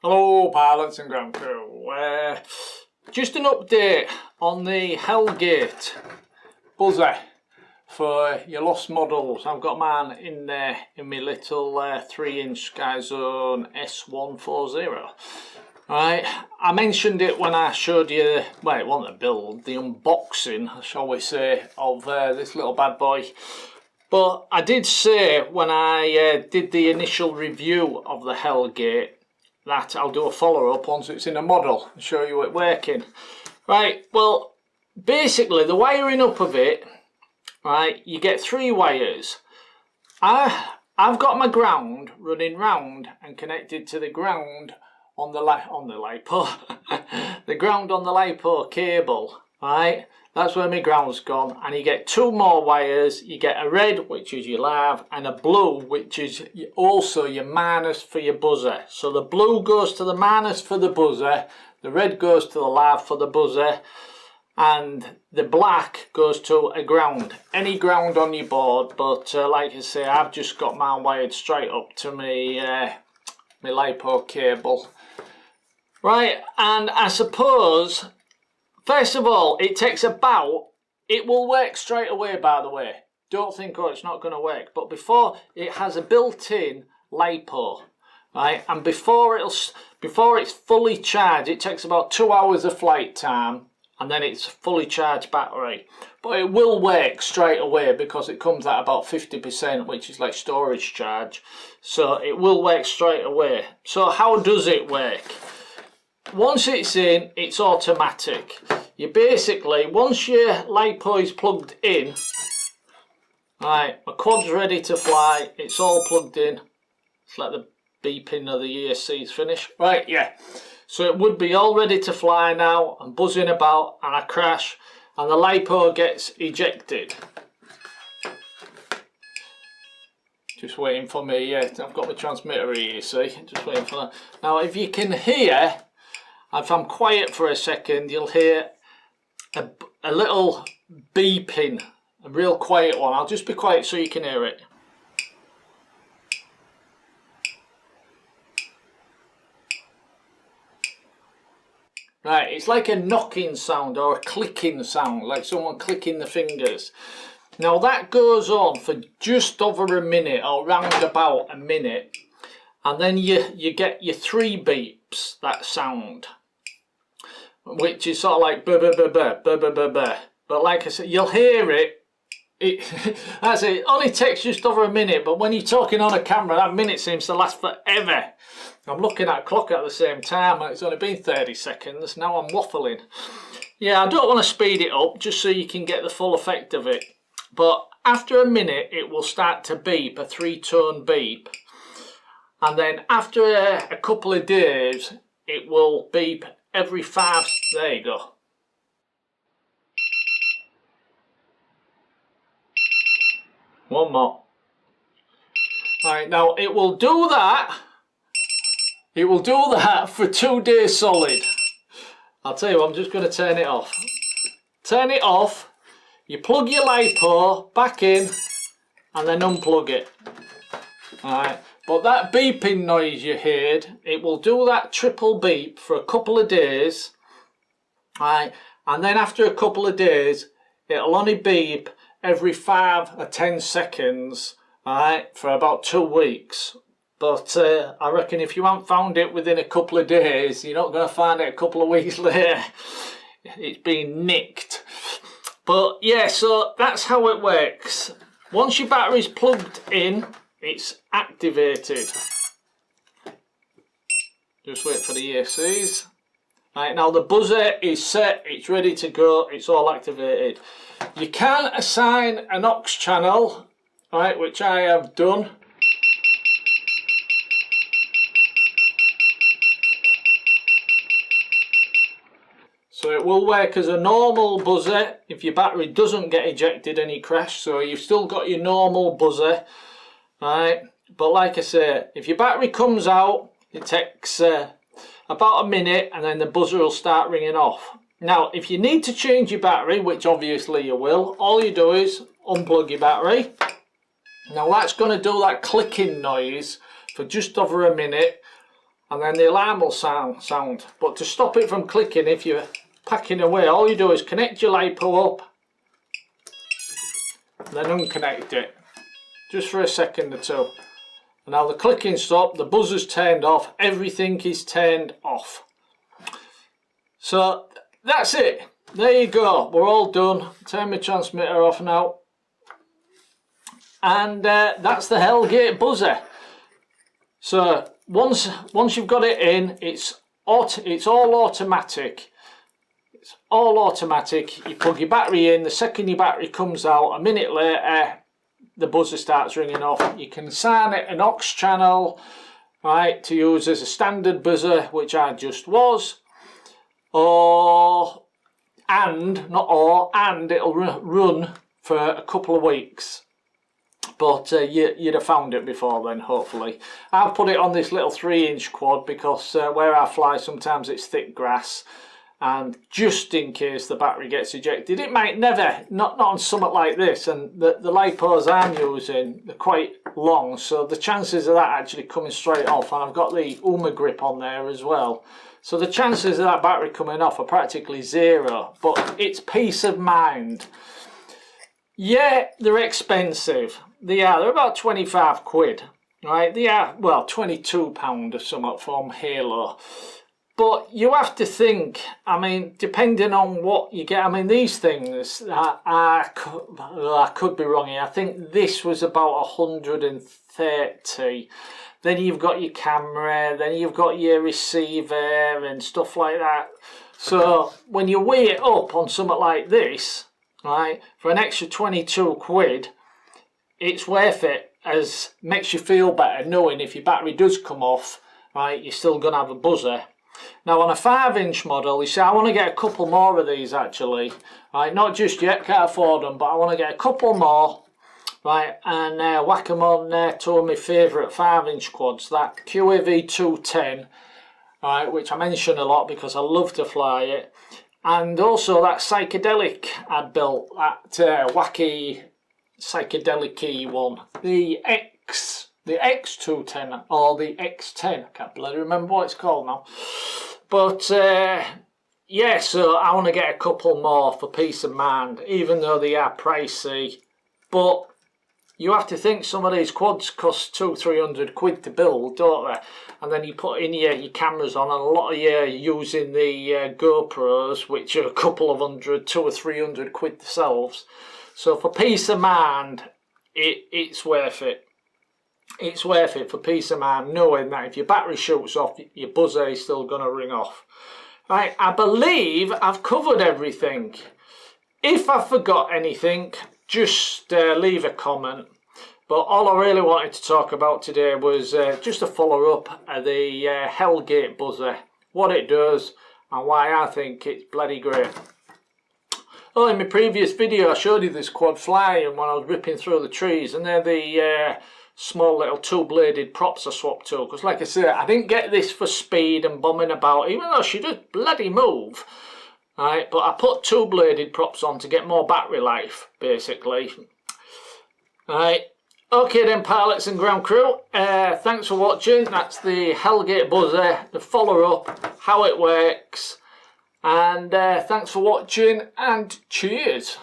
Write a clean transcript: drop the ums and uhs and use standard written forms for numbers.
Hello pilots and ground crew, just an update on the Hellgate buzzer for your lost models. I've got mine in there in my little 3-inch Skyzone S140. Right, I mentioned it when I showed you, well, it wasn't a build, the unboxing, shall we say, of this little bad boy. But I did say when I did the initial review of the Hellgate that I'll do a follow-up once it's in a model and show you it working. Right, well, basically the wiring up of it, right, you get 3 wires. I've got my ground running round and connected to the ground on the lipo, the ground on the lipo cable, right? That's where my ground's gone, and you get 2 more wires. You get a red, which is your live, and a blue, which is also your minus for your buzzer. So the blue goes to the minus for the buzzer, the red goes to the live for the buzzer, and the black goes to a ground. Any ground on your board, but like I say, I've just got mine wired straight up to my lipo cable. Right, and I suppose, first of all, it will work straight away, by the way. Don't think, oh, it's not going to work. But before, it has a built-in lipo, right? And before it's fully charged, it takes about 2 hours of flight time, and then it's fully charged battery. But it will work straight away because it comes at about 50%, which is like storage charge. So it will work straight away. So how does it work? Once it's in, it's automatic. You basically, once your lipo is plugged in, right, my quad's ready to fly, it's all plugged in. Let's let the beeping of the ESCs finish. Right, yeah. So it would be all ready to fly now. I'm buzzing about and I crash and the lipo gets ejected. Just waiting for me, yeah, I've got my transmitter here, you see, just waiting for that. Now if you can hear, if I'm quiet for a second, you'll hear a little beeping, a real quiet one. I'll just be quiet so you can hear it. Right, it's like a knocking sound or a clicking sound, like someone clicking the fingers. Now that goes on for just over a minute or round about a minute, and then you get your 3 beeps, that sound, which is sort of like buh buh buh buh buh buh buh buh. But like I said, you'll hear it. That's it. Only takes just over a minute, but when you're talking on a camera, that minute seems to last forever. I'm looking at a clock at the same time, and it's only been 30 seconds. Now I'm waffling. Yeah, I don't want to speed it up, just so you can get the full effect of it. But after a minute, it will start to beep, a 3-tone beep. And then after a couple of days, it will beep every 5, there you go. One more. Alright, now it will do that. It will do that for 2 days solid. I'll tell you what, I'm just going to turn it off. Turn it off. You plug your lipo back in and then unplug it. Alright. But that beeping noise you heard, it will do that triple beep for a couple of days, right? And then after a couple of days, it'll only beep every 5 or 10 seconds, right, for about 2 weeks. But I reckon if you haven't found it within a couple of days, you're not going to find it a couple of weeks later. It's been nicked. But yeah, so that's how it works. Once your battery's plugged in, it's activated. Just wait for the ESCs. Right, now the buzzer is set, it's ready to go, it's all activated. You can assign an aux channel, right, which I have done. So it will work as a normal buzzer if your battery doesn't get ejected and you crash, so you've still got your normal buzzer. Right, but like I say, if your battery comes out, it takes about a minute and then the buzzer will start ringing off. Now, if you need to change your battery, which obviously you will, all you do is unplug your battery. Now that's going to do that clicking noise for just over a minute, and then the alarm will sound. But to stop it from clicking, if you're packing away, all you do is connect your lipo up, then unconnect it, just for a second or two. And now the clicking stopped, the buzzer's turned off, everything is turned off. So that's it. There you go, we're all done. Turn my transmitter off now. And that's the HellGate buzzer. So once you've got it in, it's all automatic. It's all automatic. You plug your battery in, the second your battery comes out, a minute later the buzzer starts ringing off. You can assign it an aux channel, right, to use as a standard buzzer, which I just was, and it'll run for a couple of weeks. But you'd have found it before then, hopefully. I've put it on this little 3-inch quad because where I fly sometimes it's thick grass, and just in case the battery gets ejected, it might never, not on something like this. And the lipos I'm using, they're quite long, so the chances of that actually coming straight off, and I've got the UMA grip on there as well, so the chances of that battery coming off are practically zero. But it's peace of mind. Yeah, they're expensive. They're about 25 quid, right? They are, well, £22 or something from Halo. But you have to think, I mean, depending on what you get, I mean, these things, I could be wrong here. I think this was about 130. Then you've got your camera, then you've got your receiver and stuff like that. So when you weigh it up on something like this, right, for an extra 22 quid, it's worth it, as makes you feel better knowing if your battery does come off, right, you're still going to have a buzzer. Now on a 5-inch model, you see, I want to get a couple more of these actually, right, not just yet, can't afford them, but I want to get a couple more, right, and whack them on two of my favourite 5-inch quads, that QAV 210, right, which I mention a lot because I love to fly it, and also that psychedelic I'd built, that wacky psychedelic-y one, the X210 or the X10, I can't bloody remember what it's called now. But yeah, so I want to get a couple more for peace of mind, even though they are pricey. But you have to think some of these quads cost 200-300 quid to build, don't they? And then you put in your cameras on, and a lot of you are using the GoPros, which are a couple of hundred, 200 or 300 quid themselves. So for peace of mind, it's worth it. It's worth it for peace of mind, knowing that if your battery shoots off, your buzzer is still going to ring off. Right, I believe I've covered everything. If I forgot anything, just leave a comment. But all I really wanted to talk about today was just a follow-up of the HellGate buzzer, what it does and why I think it's bloody great. Oh, in my previous video I showed you this quad flying when I was ripping through the trees, and they're the small little 2-bladed props I swapped to, because like I said, I didn't get this for speed and bombing about, even though she does bloody move, right, but I put 2-bladed props on to get more battery life, basically. Right, okay then, pilots and ground crew, thanks for watching. That's the HellGate buzzer, the follow-up, how it works, and thanks for watching, and cheers.